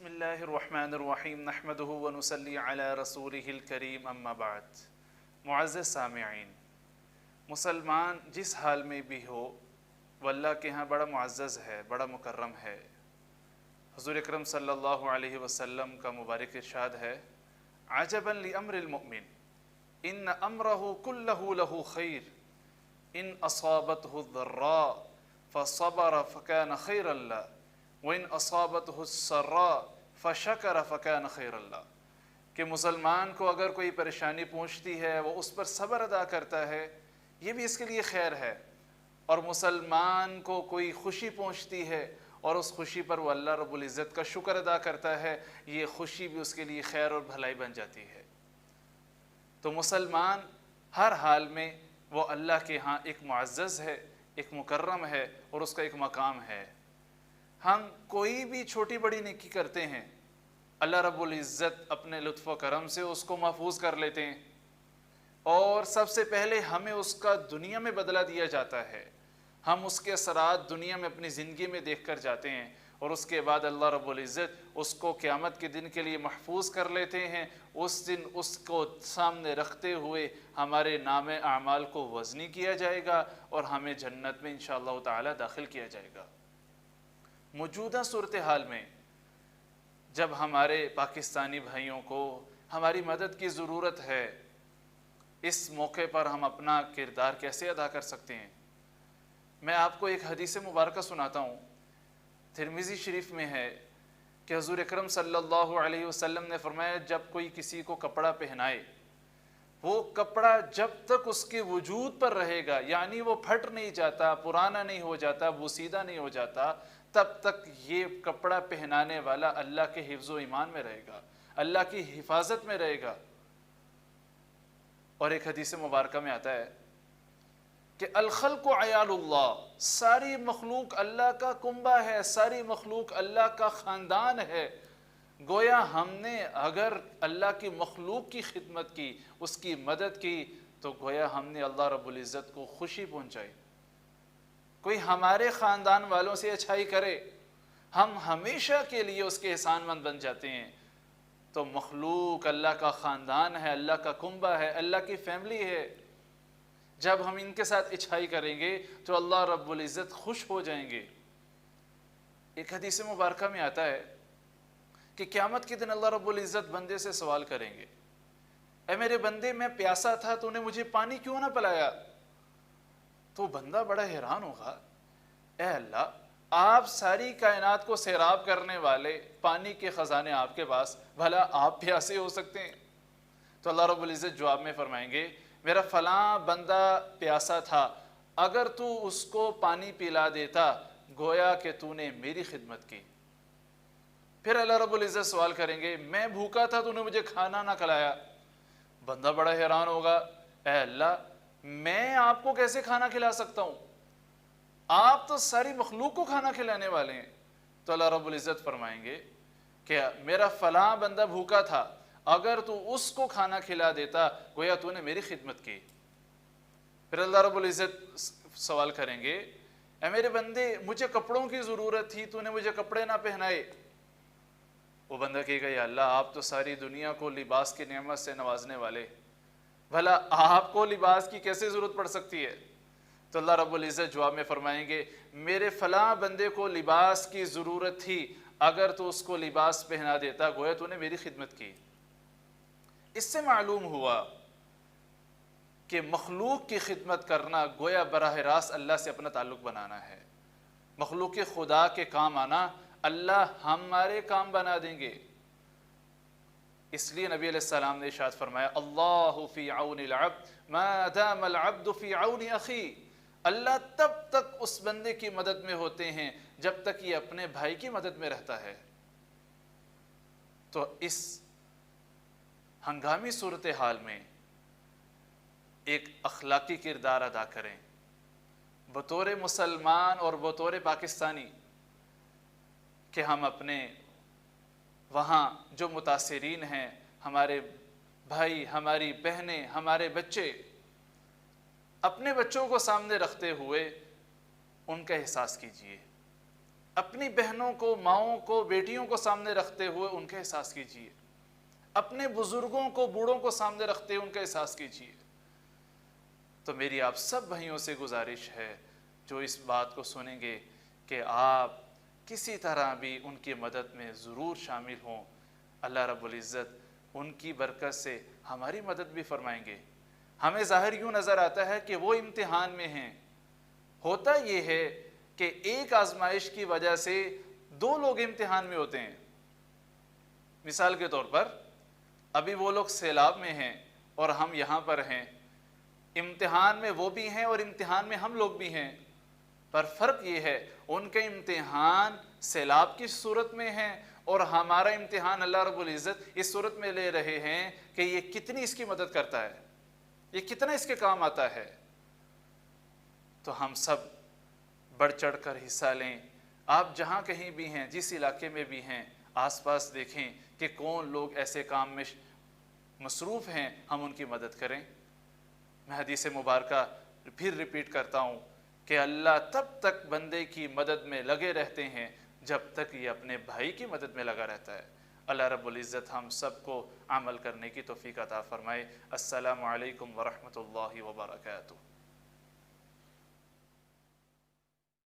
بسم اللہ الرحمن الرحیم نحمدہ ونصلی علی رسولہ الکریم اما بعد۔ معزز سامعین، مسلمان جس حال میں بھی ہو وہ اللہ کے ہاں بڑا معزز ہے، بڑا مکرم ہے۔ حضور اکرم صلی اللہ علیہ وسلم کا مبارک ارشاد ہے، عجبا لامر المؤمن ان امرہ کلہ لہ خیر ان اصابتہ الضراء فصبر فکان خیرا لہ وَإِنْ أَصَابَتْهُ السَّرَّاءُ فَشَكَرَ فَكَانَ خَيْرًا لَهُ، کہ مسلمان کو اگر کوئی پریشانی پہنچتی ہے وہ اس پر صبر ادا کرتا ہے، یہ بھی اس کے لیے خیر ہے، اور مسلمان کو کوئی خوشی پہنچتی ہے اور اس خوشی پر وہ اللہ رب العزت کا شکر ادا کرتا ہے، یہ خوشی بھی اس کے لیے خیر اور بھلائی بن جاتی ہے۔ تو مسلمان ہر حال میں وہ اللہ کے ہاں ایک معزز ہے، ایک مکرم ہے، اور اس کا ایک مقام ہے۔ ہم کوئی بھی چھوٹی بڑی نیکی کرتے ہیں، اللہ رب العزت اپنے لطف و کرم سے اس کو محفوظ کر لیتے ہیں، اور سب سے پہلے ہمیں اس کا دنیا میں بدلہ دیا جاتا ہے، ہم اس کے اثرات دنیا میں اپنی زندگی میں دیکھ کر جاتے ہیں، اور اس کے بعد اللہ رب العزت اس کو قیامت کے دن کے لیے محفوظ کر لیتے ہیں۔ اس دن اس کو سامنے رکھتے ہوئے ہمارے نام اعمال کو وزنی کیا جائے گا اور ہمیں جنت میں انشاءاللہ تعالی داخل کیا جائے گا۔ موجودہ صورتحال میں جب ہمارے پاکستانی بھائیوں کو ہماری مدد کی ضرورت ہے، اس موقع پر ہم اپنا کردار کیسے ادا کر سکتے ہیں؟ میں آپ کو ایک حدیث مبارکہ سناتا ہوں، ترمذی شریف میں ہے کہ حضور اکرم صلی اللہ علیہ وسلم نے فرمایا، جب کوئی کسی کو کپڑا پہنائے، وہ کپڑا جب تک اس کے وجود پر رہے گا، یعنی وہ پھٹ نہیں جاتا، پرانا نہیں ہو جاتا، بوسیدہ نہیں ہو جاتا، تب تک یہ کپڑا پہنانے والا اللہ کے حفظ و ایمان میں رہے گا، اللہ کی حفاظت میں رہے گا۔ اور ایک حدیث مبارکہ میں آتا ہے کہ الخلق عیال اللہ، ساری مخلوق اللہ کا کنبہ ہے، ساری مخلوق اللہ کا خاندان ہے۔ گویا ہم نے اگر اللہ کی مخلوق کی خدمت کی، اس کی مدد کی، تو گویا ہم نے اللہ رب العزت کو خوشی پہنچائی۔ کوئی ہمارے خاندان والوں سے اچھائی کرے، ہم ہمیشہ کے لیے اس کے احسان مند بن جاتے ہیں۔ تو مخلوق اللہ کا خاندان ہے، اللہ کا کنبہ ہے، اللہ کی فیملی ہے۔ جب ہم ان کے ساتھ اچھائی کریں گے تو اللہ رب العزت خوش ہو جائیں گے۔ ایک حدیث مبارکہ میں آتا ہے کہ قیامت کے دن اللہ رب العزت بندے سے سوال کریں گے، اے میرے بندے، میں پیاسا تھا تو نے مجھے پانی کیوں نہ پلایا؟ تو بندہ بڑا حیران ہوگا، اے اللہ، آپ ساری کائنات کو سیراب کرنے والے، پانی کے خزانے آپ کے پاس، بھلا آپ پیاسے ہو سکتے ہیں؟ تو اللہ رب العزت جواب میں فرمائیں گے، میرا فلاں بندہ پیاسا تھا، اگر تو اس کو پانی پلا دیتا گویا کہ تو نے میری خدمت کی۔ پھر اللہ رب العزت سوال کریں گے، میں بھوکا تھا تو نے مجھے کھانا نہ کھلایا۔ بندہ بڑا حیران ہوگا، اے اللہ، میں آپ کو کیسے کھانا کھلا سکتا ہوں؟ آپ تو ساری مخلوق کو کھانا کھلانے والے ہیں۔ تو اللہ رب العزت فرمائیں گے کہ میرا فلاں بندہ بھوکا تھا، اگر تو اس کو کھانا کھلا دیتا گویا تو نے میری خدمت کی۔ پھر اللہ رب العزت سوال کریں گے، اے میرے بندے، مجھے کپڑوں کی ضرورت تھی، تو نے مجھے کپڑے نہ پہنائے۔ وہ بندہ کہے گا، یا اللہ، آپ تو ساری دنیا کو لباس کی نعمت سے نوازنے والے، بھلا آپ کو لباس کی کیسے ضرورت پڑ سکتی ہے؟ تو اللہ رب العزت جواب میں فرمائیں گے، میرے فلاں بندے کو لباس کی ضرورت تھی، اگر تو اس کو لباس پہنا دیتا گویا تو نے میری خدمت کی۔ اس سے معلوم ہوا کہ مخلوق کی خدمت کرنا گویا براہ راست اللہ سے اپنا تعلق بنانا ہے۔ مخلوق خدا کے کام آنا، اللہ ہمارے کام بنا دیں گے۔ اس لیے نبی علیہ السلام نے ارشاد فرمایا، اللہ فی عون العبد ما دام العبد فی عون اخی، اللہ تب تک اس بندے کی مدد میں ہوتے ہیں جب تک یہ اپنے بھائی کی مدد میں رہتا ہے۔ تو اس ہنگامی صورتحال میں ایک اخلاقی کردار ادا کریں، بطور مسلمان اور بطور پاکستانی، کہ ہم اپنے وہاں جو متاثرین ہیں، ہمارے بھائی، ہماری بہنیں، ہمارے بچے، اپنے بچوں کو سامنے رکھتے ہوئے ان کا احساس کیجیے، اپنی بہنوں کو، ماؤں کو، بیٹیوں کو سامنے رکھتے ہوئے ان کا احساس کیجیے، اپنے بزرگوں کو، بوڑھوں کو سامنے رکھتے ہوئے ان کا احساس کیجیے۔ تو میری آپ سب بھائیوں سے گزارش ہے جو اس بات کو سنیں گے کہ آپ کسی طرح بھی ان کی مدد میں ضرور شامل ہوں۔ اللہ رب العزت ان کی برکت سے ہماری مدد بھی فرمائیں گے۔ ہمیں ظاہر یوں نظر آتا ہے کہ وہ امتحان میں ہیں، ہوتا یہ ہے کہ ایک آزمائش کی وجہ سے دو لوگ امتحان میں ہوتے ہیں۔ مثال کے طور پر ابھی وہ لوگ سیلاب میں ہیں اور ہم یہاں پر ہیں، امتحان میں وہ بھی ہیں اور امتحان میں ہم لوگ بھی ہیں، پر فرق یہ ہے ان کا امتحان سیلاب کی صورت میں ہے اور ہمارا امتحان اللہ رب العزت اس صورت میں لے رہے ہیں کہ یہ کتنی اس کی مدد کرتا ہے، یہ کتنا اس کے کام آتا ہے۔ تو ہم سب بڑھ چڑھ کر حصہ لیں۔ آپ جہاں کہیں بھی ہیں، جس علاقے میں بھی ہیں، آس پاس دیکھیں کہ کون لوگ ایسے کام میں مصروف ہیں، ہم ان کی مدد کریں۔ میں حدیث مبارکہ پھر ریپیٹ کرتا ہوں کہ اللہ تب تک بندے کی مدد میں لگے رہتے ہیں جب تک یہ اپنے بھائی کی مدد میں لگا رہتا ہے۔ اللہ رب العزت ہم سب کو عمل کرنے کی توفیق عطا فرمائے۔ السلام علیکم ورحمۃ اللہ وبرکاتہ۔